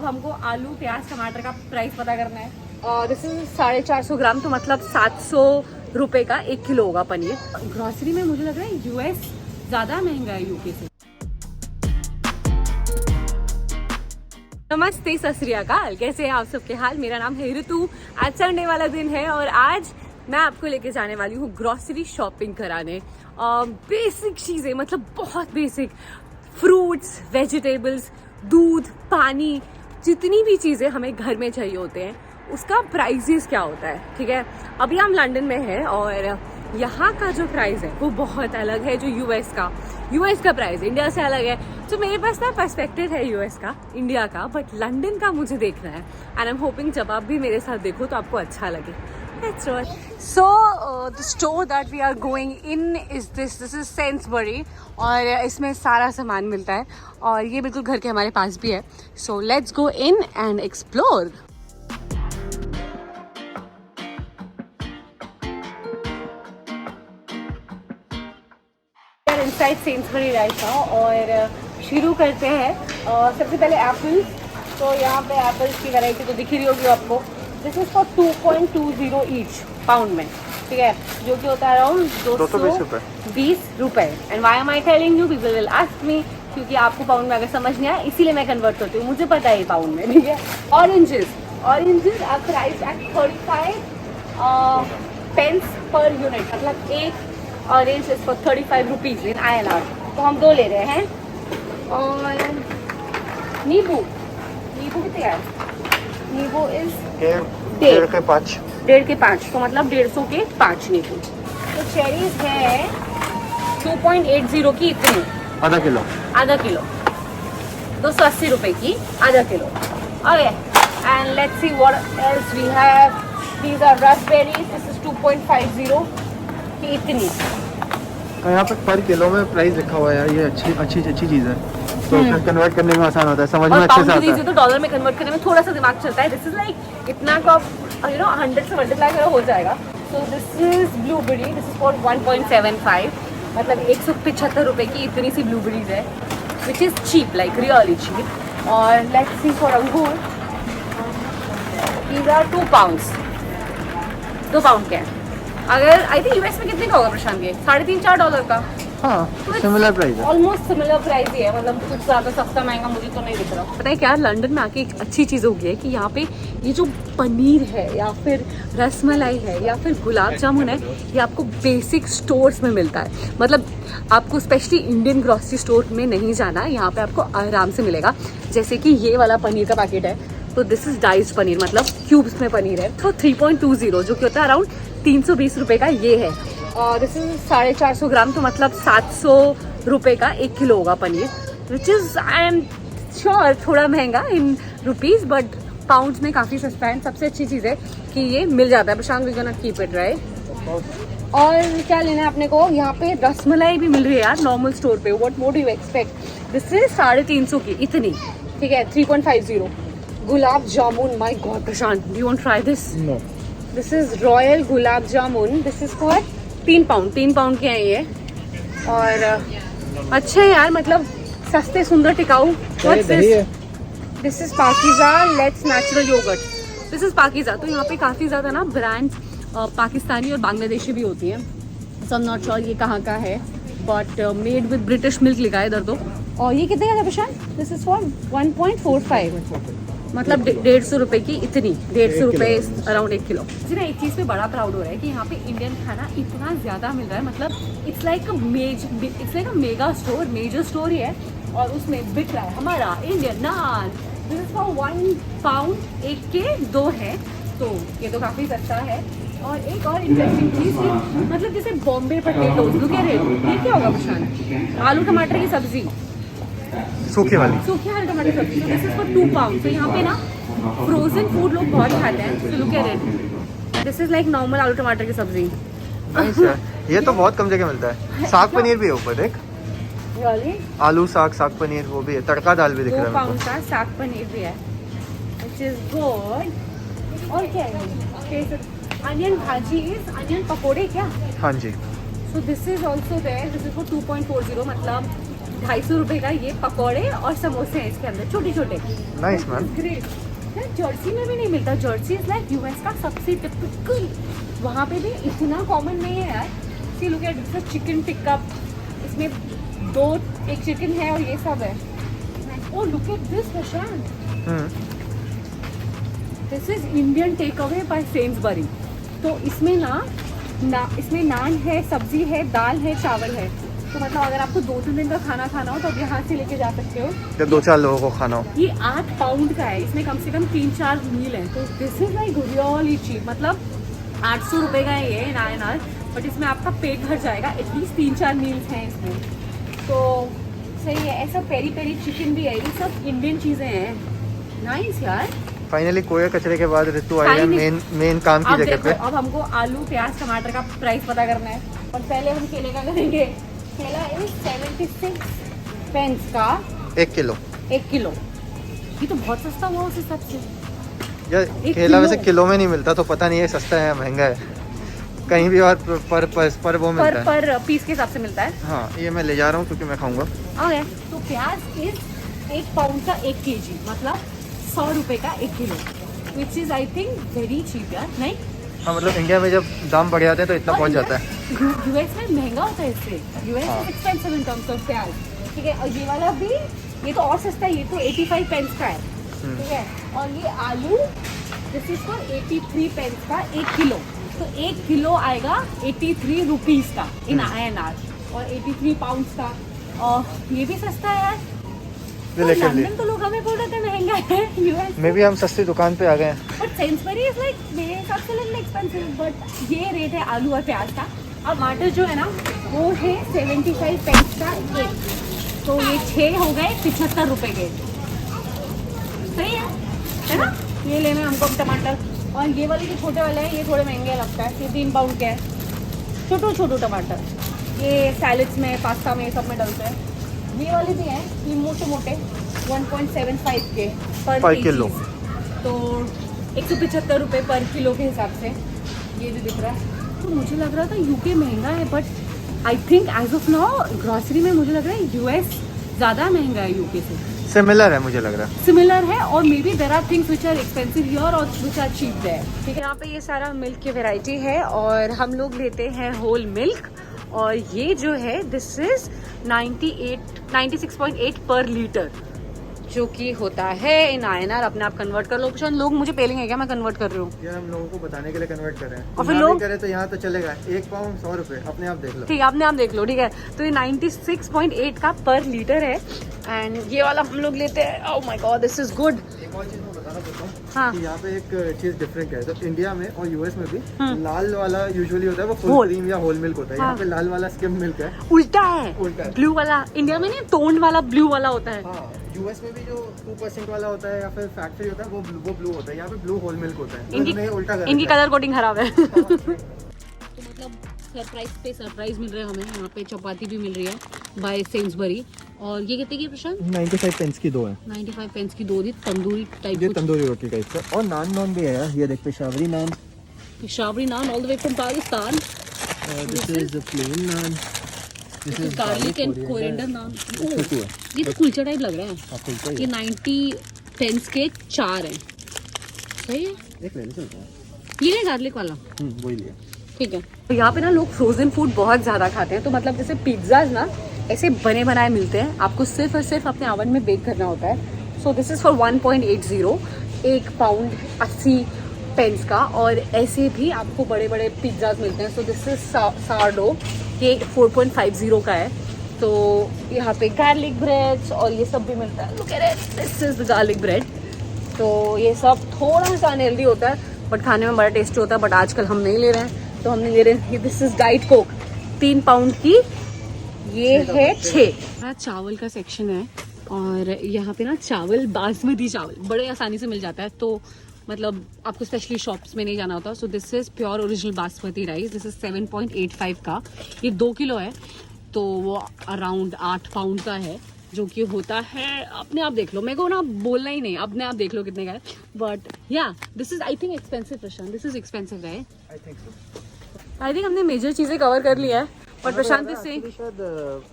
हमको आलू प्याज टमाटर का प्राइस पता करना है। और दिस इज 450 ग्राम, तो मतलब 700 रुपये का 1 किलो होगा पनीर। ग्रॉसरी में मुझे लग रहा है यूएस ज़्यादा महंगा है यूके से। नमस्ते, सत श्री अकाल, कैसे हैं आप सबके हाल। मेरा नाम है ऋतु। आज संडे वाला दिन है और आज मैं आपको लेके जाने वाली हूँ ग्रॉसरी शॉपिंग कराने। बेसिक चीज़ें, मतलब बहुत बेसिक, फ्रूट्स, वेजिटेबल्स, दूध, पानी, जितनी भी चीज़ें हमें घर में चाहिए होते हैं उसका प्राइसेस क्या होता है। ठीक है, अभी हम लंदन में हैं और यहाँ का जो प्राइस है वो बहुत अलग है। जो यूएस का प्राइस इंडिया से अलग है। तो मेरे पास ना पर्सपेक्टिव है यूएस का, इंडिया का, बट लंदन का मुझे देखना है। एंड आई एम होपिंग जब आप भी मेरे साथ देखो तो आपको अच्छा लगे। That's right. So the store that we are going in is this is Sainsbury और इसमें सारा सामान मिलता है और ये बिल्कुल घर के हमारे पास भी है। So let's go in and explore. Inside Sainsbury right now और शुरू करते हैं। सबसे पहले एप्पल। तो यहाँ पे एप्पल्स की वैरायटी तो दिख रही होगी आपको। This is for 2.20 each pound में, ठीक है, जो कि होता है अराउंड 220 रुपए। And why am I telling you, people will ask me, क्योंकि आपको पाउंड में अगर समझ नहीं आया इसीलिए मैं कन्वर्ट करती हूँ, मुझे पता है पाउंड में, ठीक है। Oranges are price at 35 pence per unit, मतलब एक orange is for 35 rupees in INR। तो हम 2 ले रहे हैं। और नींबू कितने है? नींबू इज 1.5 के 5, तो मतलब 150 के 5 नींबू। तो चेरीज है 2.80 की इतनी, आधा किलो 280 रुपए की आधा किलो। Okay, and let's see what else we have. These are raspberries, this is 2.50 की इतनी। यहाँ पे पर किलो में प्राइस लिखा हुआ है यार, ये अच्छी चीज है, तो कन्वर्ट करने में आसान होता है, समझ में अच्छे से आता है। तो डॉलर में कन्वर्ट करने में थोड़ा सा दिमाग चलता है। दिस इज लाइक इतना का 100 से मल्टीप्लाई करो हो जाएगा। So this is blueberry, this is for 1.75, मतलब 175 रुपए की इतनी सी ब्लूबेरीज है, which is cheap, like really cheap. और लेट्स सी फॉर अंगूर, दीज आर 2 पाउंड्स, 2 पाउंड के हैं। अगर आई थिंक यूएस में कितने का होगा प्रशांत, के $3.5-4 का। हाँ, सिमिलर प्राइस है, ऑलमोस्ट सिमिलर प्राइस ही है, मतलब कुछ ज़्यादा सस्ता महंगा मुझे तो नहीं दिख रहा। पता है क्या, लंदन में आके एक अच्छी चीज़ हो गई है कि यहाँ पे ये जो पनीर है या फिर रसमलाई है या फिर गुलाब जामुन है, ये आपको बेसिक स्टोर्स में मिलता है। मतलब आपको स्पेशली इंडियन ग्रॉसरी स्टोर में नहीं जाना, यहाँ पे आपको आराम से मिलेगा। जैसे कि ये वाला पनीर का पैकेट है, तो दिस इज डाइस्ड पनीर, मतलब क्यूब्स में पनीर है, तो 3.20 जो कि होता है अराउंड 320 रुपये का ये है। और दिस इज 450 ग्राम, तो मतलब 700 रुपये का 1 किलो होगा paneer, which is I am sure थोड़ा महंगा इन रुपीज़, बट पाउंड्स में काफ़ी सस्ता है। सबसे अच्छी चीज़ है कि ये मिल जाता है। Prashant we can not keep it right. और क्या लेना है अपने को, यहाँ पे रसमलाई भी मिल रही है यार नॉर्मल स्टोर पे। What more do you expect. This is 350 की इतनी, ठीक है, 3.50। Gulab jamun, my god Prashant, do you want try this? No. This is royal gulab jamun, this is for 3 pound के हैं ये। और अच्छे यार, मतलब सस्ते, सुंदर, टिकाऊ। This is Pakeezah let's natural yogurt, this is Pakeezah. तो यहाँ पे काफ़ी ज़्यादा ना ब्रांड्स पाकिस्तानी और बांग्लादेशी भी होती हैं। सो आई एम नॉट श्योर ये कहाँ का है, but made with British milk लिखा है इधर तो। और ये कितने का है प्रशांत? दिस इज फॉर 1.45, मतलब 150 रुपए की इतनी, 150 रुपए अराउंड 1 किलो। जी ना, एक चीज़ पे बड़ा प्राउड हो रहा है कि यहाँ पे इंडियन खाना इतना ज़्यादा मिल रहा है। मतलब it's like a mega store, major store ही है और उसमें बिक रहा है हमारा Indian naan. This is for 1 pound, 1 के 2 है, तो ये तो काफ़ी सस्ता है। और एक और इंटरेस्टिंग चीज़, मतलब जैसे Bombay potatoes, look at it, ये क्या होगा प्रशांत? आलू टमाटर की सब्जी, सूखे वाली टमाटर सब्जी। This is for 2 pound. तो यहाँ पे ना फ्रोजन फूड लोग बहुत खाते हैं। Look at it, this is like normal आलू टमाटर की सब्जी। ये तो बहुत कम जगह मिलता है। साग पनीर भी है ऊपर देख, Really? आलू साग पनीर वो भी है, तड़का दाल भी दिख रहा है। 2 पाउंड का साग पनीर भी है, which is good। और क्या है? अनियन भाजी, अनियन पकोड़े क्या? हाँ जी। So this is also there, this is for 2.40, मतलब 250 रुपए का ये पकौड़े और समोसे हैं इसके अंदर, छोटे छोटे। Nice man. ग्रेट। जर्सी में भी नहीं मिलता। जर्सी इज लाइक यूएस का सबसे टिपिकल, वहाँ पे भी इतना कॉमन नहीं है यार। See look at this chicken tikka, इसमें एक चिकन है और ये सब है। Oh look at this Prashant, this is Indian take away by Sainsbury. तो इसमें इसमें नान है, सब्जी है, दाल है, चावल है। तो मतलब अगर आपको 2-3 दिन का खाना खाना हो तो आप यहाँ से लेके जा सकते हो। तो 2-4 लोगों को खाना हो। ये 8 पाउंड का है, इसमें कम से कम 3-4 मील है। तो this is like really cheap, मतलब 800 रुपए का है ये इन INR, बट इसमें आपका पेट भर जाएगा। एटलीस्ट 3-4 मील्स हैं इसमें, तो सही है। ऐसा पेरी पेरी चिकन भी है, ये सब इंडियन चीजें हैं। नाइस यार। फाइनली कोए कचरे के बाद ऋतु आई है मेन काम की जगह पे। अब हमको आलू प्याज टमाटर का प्राइस पता करना है, और पहले हम केले का करेंगे। केला इज 76 पेंस का 1 किलो। 1 किलो, ये तो बहुत सस्ता हुआ उस हिसाब से। यार केला वैसे किलो में नहीं मिलता, तो पता नहीं है सस्ता है या महंगा है। कहीं भी और पर वो मिलता है, पर पीस के हिसाब से मिलता है। हाँ, ये मैं ले जा रहा हूँ क्योंकि मैं खाऊंगा। ओके, तो प्याज इज 1 पाउंड का 1 kg, मतलब 100 रुपए का 1 kilo, which is I think very cheap यार। नहीं हाँ, मतलब इंडिया में जब दाम बढ़ जाते हैं तो इतना पहुँच जाता है। यूएस में महंगा होता है इससे, US is expensive in terms of प्याज। ठीक है, और ये वाला भी, ये तो और सस्ता है, ये तो 85 पेंस का है। ठीक है, और ये आलू दिस इज फॉर 83 पेंस का 1 किलो। तो 1 किलो आएगा 83 रुपीज का इन INR, और 83 पाउंड्स का। और ये भी सस्ता है यार। तो लंदन तो लोग हमें बोल रहे थे महंगा है, यूएस में भी हम सस्ती दुकान पे आ गए हैं। बट सेन्सबरी इज लाइक मेरे हिसाब से लिटिल एक्सपेंसिव, बट ये रेट है आलू और प्याज का। अब टमाटर जो है ना वो है 75 पेंस का 1, तो ये 6 हो गए 75 रुपए के। सही है ना? ये लेना हमको टमाटर। और ये वाले जो छोटे वाले हैं ये थोड़े महंगे लगता है, ये 3 पाउंड के है। छोटो टमाटर, ये सैलेड्स में, पास्ता में, सब में डलते हैं। ये वाले भी हैं, ये मोटे 1.75 के पर किलो, तो 175 रुपये पर किलो के हिसाब से ये भी दिख रहा है। तो मुझे लग रहा था यूके महंगा है, but I think as of now grocery में मुझे लग रहा है यूएस ज़्यादा महंगा है यूके से। सिमिलर है, मुझे लग रहा है सिमिलर है, और maybe there are things which are expensive here और व्हिच आर चीप देयर। ठीक है, यहाँ पे ये सारा मिल्क की वैरायटी है, और हम लोग लेते हैं होल मिल्क, और ये जो है दिस इज 96.8 पर लीटर, जो कि होता है इन INR। अपने आप कन्वर्ट कर लो। शायद लोग मुझे पेलेंगे क्या मैं कन्वर्ट कर रही हूँ? यार हम लोगों को बताने के लिए कन्वर्ट कर रहे हैं, और फिर लोग करें तो यहाँ तो चलेगा 1 पाउंड 100 रुपए, अपने आप देख लो। ठीक है, अपने आप देख लो। ठीक है, तो ये 96.8 का पर लीटर है, एंड ये वाला हम लोग लेते हैं। Oh my God, this is good. एक और चीज मैं बताना चाहता हूँ, हाँ, कि यहाँ पे एक चीज डिफरेंट है। तो इंडिया में और यूएस में भी लाल वाला यूजुअली होता है वो फुल क्रीम या होल मिल्क होता है। यहाँ पे लाल वाला स्किम मिल्क है। उल्टा है, ब्लू वाला। इंडिया में नहीं, टोन्ड वाला ब्लू वाला होता है। हाँ, यूएस में भी जो 2% वाला होता है या फिर फैक्ट्री होता है वो ब्लू होता है। यहाँ पे ब्लू होल मिल्क होता है। इनकी कलर कोडिंग खराब है। तो मतलब सरप्राइज पे सरप्राइज मिल रहा है हमें। यहाँ पे चपाती भी मिल रही है बाय सेन्सबरी, और ये कितने की प्रशांत? 95 पेंस की 2 है। 95 पेंस की 2 दी, तंदूरी टाइप। ये तंदूरी रोटी टाइप का, और नान भी है यार। ये देख, Peshawari naan all the way from Pakistan. This is plain naan, this is garlic and coriander naan. ये तो कुलचा टाइप लग रहा है। ये 90 पेंस के 4 हैं। सही है, एक ले चलते हैं। ये है गार्लिक वाला, वही लिया। ठीक है। तो यहाँ पे ना लोग फ्रोजन फूड बहुत ज़्यादा खाते हैं। तो मतलब जैसे पिज्ज़ाज ना ऐसे बने बनाए मिलते हैं, आपको सिर्फ और सिर्फ अपने ओवन में बेक करना होता है। So this is for 1.80, 1 pound 80 pence का। और ऐसे भी आपको बड़े बड़े पिज्ज़ाज मिलते हैं। सो दिस इज सार्डो, ये 4.50 का है। तो यहाँ पे गार्लिक ब्रेड्स और ये सब भी मिलता है। Look at it, this is the garlic bread. तो ये सब थोड़ा सा अनहेल्दी होता है, बट खाने में बड़ा टेस्टी होता है। बट आजकल हम नहीं ले रहे हैं, तो हमने ले रहे हैं this is diet Coke 3 pound की। ये है 6। चावल का सेक्शन है, और यहाँ पे ना चावल, बासमती चावल बड़े आसानी से मिल जाता है। तो मतलब आपको स्पेशली शॉप्स में नहीं जाना होता। सो this is pure original basmati rice. This is 7.85 का, ये 2 किलो है। तो वो अराउंड 8 पाउंड का है, जो कि होता है, अपने आप देख लो, मेरे को ना बोलना ही नहीं, अपने आप देख लो कितने का है। बट या this is I think expensive Prashant, this is expensive है। आई थिंक हमने मेजर चीज़ें कवर कर लिया है। और प्रशांत से शायद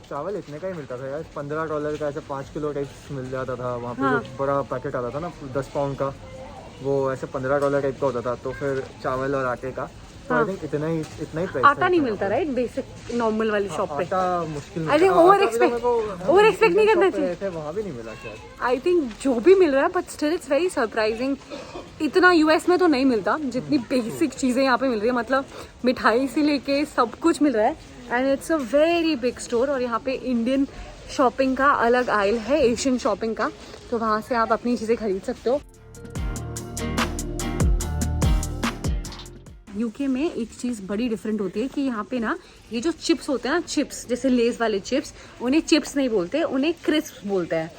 चावल इतने का ही मिलता था यार, $15 का ऐसे 5 किलो टाइप मिल जाता था वहाँ पे। हाँ। जो बड़ा पैकेट आता था ना 10 पाउंड का, वो ऐसे $15 टाइप का होता था। तो फिर चावल और आटे का तो हाँ। आई थिंक इतना ही प्राइस। आटा नहीं मिलता राइट बेसिक नॉर्मल वाली शॉप पे। आटा मुश्किल आई थिंक ओवर एक्सपेक्ट नहीं करना चाहिए। वहाँ भी नहीं मिला शायद। आई थिंक जो भी मिल रहा है but still it's very surprising. इतना यूएस में तो नहीं मिलता जितनी बेसिक चीज़ें यहाँ पे मिल रही है, मतलब मिठाई से लेके सब कुछ मिल रहा है। And it's a very big store. और यहाँ पे इंडियन शॉपिंग का अलग आइल है, एशियन शॉपिंग का, तो वहाँ से आप अपनी चीज़ें खरीद सकते हो। यूके में एक चीज़ बड़ी डिफरेंट होती है कि यहाँ पे ना ये जो चिप्स होते हैं ना, चिप्स जैसे लेस वाले चिप्स, उन्हें चिप्स नहीं बोलते, उन्हें क्रिस्प बोलते हैं।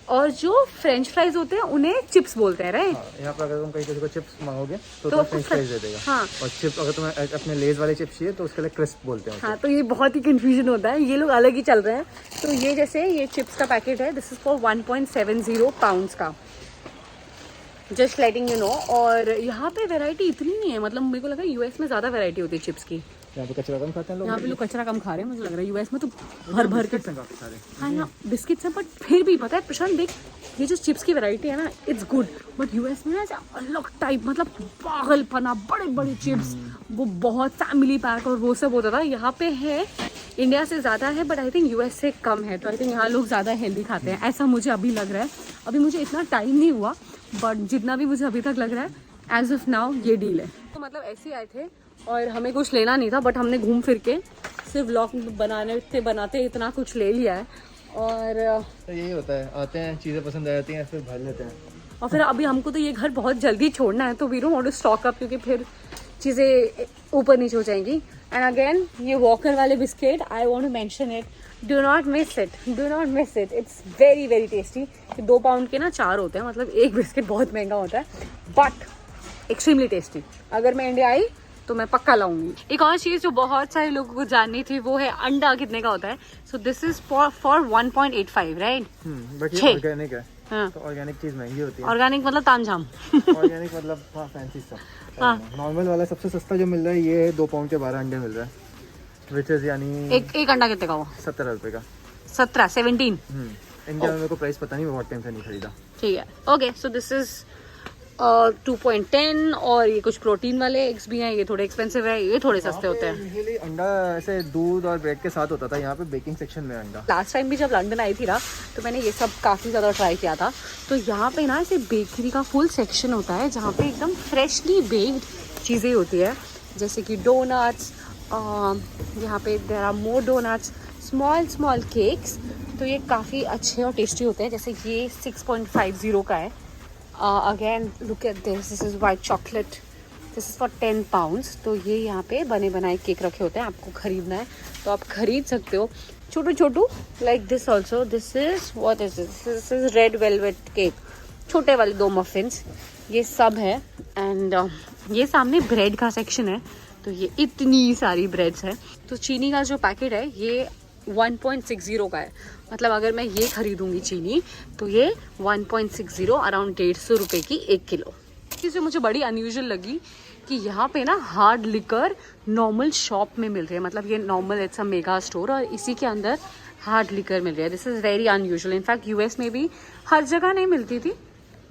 और जो फ्रेंच फ्राइज होते हैं उन्हें चिप्स बोलते हैं राइट। यहाँ पर अगर तुम कहीं किसी को चिप्स मांगोगे तो तुम्हें फ्रेंच फ्राइज दे देगा। हाँ। और चिप्स अगर तुम्हें अपने लेज वाले चिप्स चाहिए तो उसके लिए क्रिस्प बोलते हैं। हाँ, तो ये बहुत ही कंफ्यूजन होता है, ये लोग अलग ही चल रहे हैं। तो ये जैसे ये चिप्स का पैकेट है, दिस इज फॉर 1.70 पाउंड्स का, जस्ट लेटिंग यू नो। और यहाँ पे वैरायटी इतनी नहीं है, मतलब मेरे को लगा यूएस में ज़्यादा वैरायटी होती है चिप्स की। यहाँ पे कचरा कम खाते हैं लोग। यहाँ पे लोग कचरा कम खा रहे हैं, मुझे लग रहा है यूएस में तो भर भर के काफी सारे। हाँ यहाँ बिस्किट्स हैं, बट फिर भी पता है प्रशांत देख, ये जो चिप्स की वैरायटी है ना इट्स गुड, बट यूएस में ना ऐसा अलग टाइप, मतलब पागलपना, बड़े बड़े चिप्स, वो बहुत फैमिली पैक और वो सब होता था। यहाँ पे है इंडिया से ज़्यादा है बट आई थिंक यूएस से कम है, तो आई थिंक यहाँ लोग ज़्यादा हेल्दी खाते हैं, ऐसा मुझे अभी लग रहा है। अभी मुझे इतना टाइम नहीं हुआ बट जितना भी मुझे अभी तक लग रहा है एज ऑफ नाउ ये डील है। तो मतलब ऐसे ही आए थे और हमें कुछ लेना नहीं था, बट हमने घूम फिर के सिर्फ व्लॉग बनाते इतना कुछ ले लिया है। और तो यही होता है, आते हैं चीज़ें पसंद आ जाती हैं फिर भर लेते हैं। और फिर अभी हमको तो ये घर बहुत जल्दी छोड़ना है, तो we don't want to stock up, क्योंकि फिर चीज़ें ऊपर नीचे हो जाएंगी। एंड अगेन ये वॉकर वाले biscuit, I want to mention it, do not miss it, it's very very tasty. 2 pound के ना 4 होते हैं, मतलब एक बिस्किट बहुत महंगा होता है बट एक्सट्रीमली टेस्टी। अगर मैं इंडिया आई तो मैं पक्का लाऊंगी। एक और चीज़ जो बहुत सारे लोगों को जाननी थी वो है अंडा कितने का होता है। So this is for 1.85 right. But ये ऑर्गेनिक है। हाँ। तो ऑर्गेनिक चीज़ महंगी होती है। ऑर्गेनिक मतलब तामझाम। ऑर्गेनिक मतलब हाँ फैंसी सब। हाँ। नॉर्मल वाला सबसे सस्ता जो मिल रहा है ये 2 पाउंड के 12 अंडे मिल रहा है, विच इज यानी एक अंडा कितने का हुआ? 17 रुपए का। 17 इंडिया में मेरे को प्राइस पता नहीं, मैं बहुत टाइम से नहीं खरीदा। ठीक है, ओके। सो दिस इज 2.10 और ये कुछ प्रोटीन वाले एग्स भी हैं, ये थोड़े एक्सपेंसिव है, ये थोड़े सस्ते होते हैं। यूजुअली अंडा ऐसे दूध और ब्रेड के साथ होता था, यहाँ पे बेकिंग सेक्शन में अंडा। लास्ट टाइम भी जब लंदन आई थी ना तो मैंने ये सब काफ़ी ज़्यादा ट्राई किया था। तो यहाँ पे ना ऐसे बेकरी का फुल सेक्शन होता है जहाँ पे एकदम फ्रेशली बेक्ड चीज़ें होती है, जैसे कि डोनट्स, यहाँ पे there are more donuts, small cakes. तो ये काफ़ी अच्छे और टेस्टी होते हैं। जैसे ये 6.50 का है। Again look at this is white chocolate, this is for 10 pounds. तो ये यहाँ पे बने बनाए केक रखे होते हैं, आपको ख़रीदना है तो आप ख़रीद सकते हो। Chhotu like this also, this is what is this is red velvet cake, छोटे वाले 2 मफिन्स, ये सब है। एंड ये सामने ब्रेड का सेक्शन है, तो ये इतनी सारी ब्रेड्स हैं। तो चीनी का जो पैकेट है ये 1.60 का है, मतलब अगर मैं ये खरीदूंगी चीनी तो ये 1.60 अराउंड 150 रुपये की 1 किलो। चीज़ जो मुझे बड़ी अनयूजुअल लगी कि यहाँ पे ना हार्ड लिकर नॉर्मल शॉप में मिल रही है, मतलब ये normal it's a mega store और इसी के अंदर हार्ड लिकर मिल रही है। This is very unusual. In fact US में भी हर जगह नहीं मिलती थी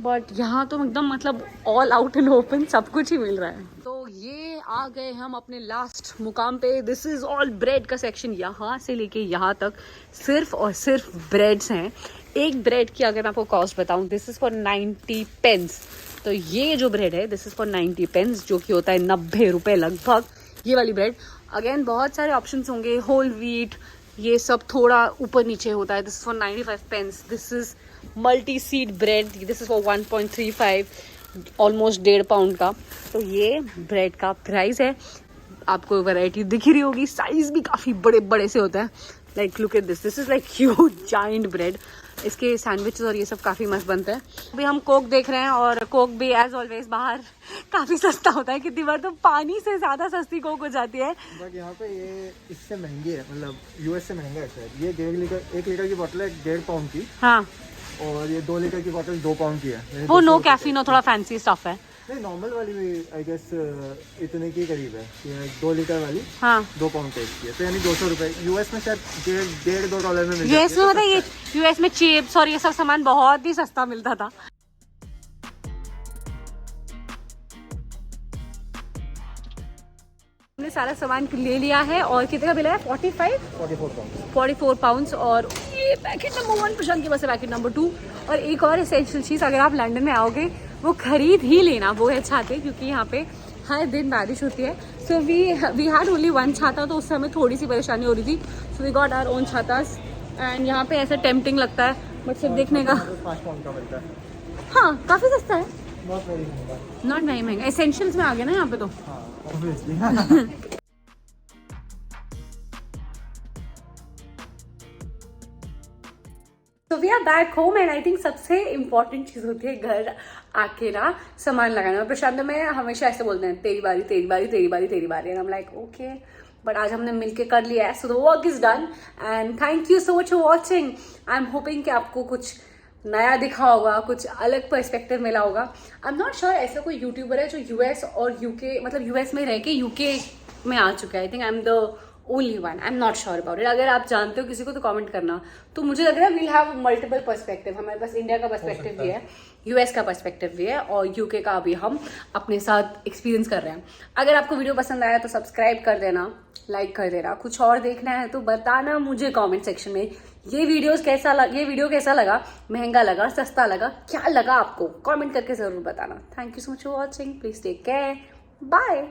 बट यहाँ तो एकदम मतलब ऑल आउट एंड ओपन सब कुछ ही मिल रहा है। तो ये आ गए हम अपने लास्ट मुकाम पे। दिस इज़ ऑल ब्रेड का सेक्शन, यहाँ से लेके यहाँ तक सिर्फ और सिर्फ ब्रेड्स हैं। एक ब्रेड की अगर मैं आपको कॉस्ट बताऊँ, दिस इज़ फॉर 90 पेंस। तो ये जो ब्रेड है दिस इज़ फॉर 90 पेंस, जो कि होता है 90 रुपये लगभग। ये वाली ब्रेड अगेन बहुत सारे ऑप्शंस होंगे, होल व्हीट, ये सब थोड़ा ऊपर नीचे होता है। This is for 95 pence. This is multi seed bread, this is for 1.35, almost 1.5 pound का। तो ये ब्रेड का प्राइस है। आपको वैरायटी दिख रही होगी, साइज भी काफ़ी बड़े बड़े से होता है। Like look at this is like huge giant bread. इसके सैंडविचेस और ये सब काफ़ी मस्त बनते हैं। अभी हम कोक देख रहे हैं और कोक भी एज ऑलवेज बाहर काफ़ी सस्ता होता है, कितनी बार तो पानी से ज़्यादा सस्ती कोक हो जाती है। बट यहाँ पे ये इससे महंगी है, मतलब यूएस से महंगा है शायद। ये 1 लीटर की बोतल है 1.5 पाउंड की। हाँ, और ये 2 लीटर की बोतल 2 पाउंड की है। वो नो कैफीन और थोड़ा फैंसी स्टफ है। नहीं नॉर्मल वाली भी आई गेस इतने के करीब है, ये 2 लीटर वाली हाँ 2 पाउंड टेस्ट की है, तो यानी 200 रुपये। यूएस में शायद $1.5-2 में मिल यूएस जाती में है। मतलब ये यूएस में चिप्स और ये सब सामान बहुत ही सस्ता मिलता था। हमने सारा सामान ले लिया है और कितने का बिल है? 44 पाउंड्स। और ये पैकेट नंबर 1 प्रशांत के पास है, पैकेट नंबर 2 और एक और एसेंशियल चीज़ अगर आप लंदन में आओगे वो खरीद ही लेना, वो है छाते, क्योंकि यहाँ पे हर दिन बारिश होती है। सो वी हैड ओनली 1 छाता, तो उससे हमें थोड़ी सी परेशानी हो रही थी। So we got our own छातास एंड यहाँ पे ऐसा टेम्पटिंग लगता है बट सिर्फ देखने का। 5 पाउंड का मिलता है, हाँ काफ़ी सस्ता है, नॉट वेरी महंगा। नॉट वेरी महंगा। एसेंशियल्स में आ गया ना यहाँ पे तो। हाँ ऑब्वियसली। तो we are back home and I think सबसे इम्पोर्टेंट चीज़ होती है घर आके ना सामान लगाना। और प्रशांत में हमेशा ऐसे बोलते हैं तेरी बारी तेरी बारी तेरी बारी तेरी बारी, and I am like okay, but आज हमने मिलके कर लिया है, so the work is done and thank you so much for watching. I am hoping कि आपको कुछ नया दिखा होगा, कुछ अलग पर्सपेक्टिव मिला होगा। आई एम नॉट श्योर ऐसा कोई यूट्यूबर है जो यूएस और यूके, मतलब यूएस में रह के यूके में आ चुका है। I think I am the only one, I am not sure about it. अगर आप जानते हो किसी को तो कमेंट करना। तो मुझे लग रहा है वी हैव मल्टीपल पर्सपेक्टिव, हमारे पास इंडिया का पर्सपेक्टिव भी है, यूएस का पर्सपेक्टिव भी है और यूके का भी हम अपने साथ एक्सपीरियंस कर रहे हैं। अगर आपको वीडियो पसंद आया तो सब्सक्राइब कर देना, लाइक कर देना। कुछ और देखना है तो बताना मुझे कमेंट सेक्शन में। ये वीडियो कैसा लगा, महंगा लगा, सस्ता लगा, क्या लगा आपको, कमेंट करके जरूर बताना। Thank you so much for watching, please take care, bye.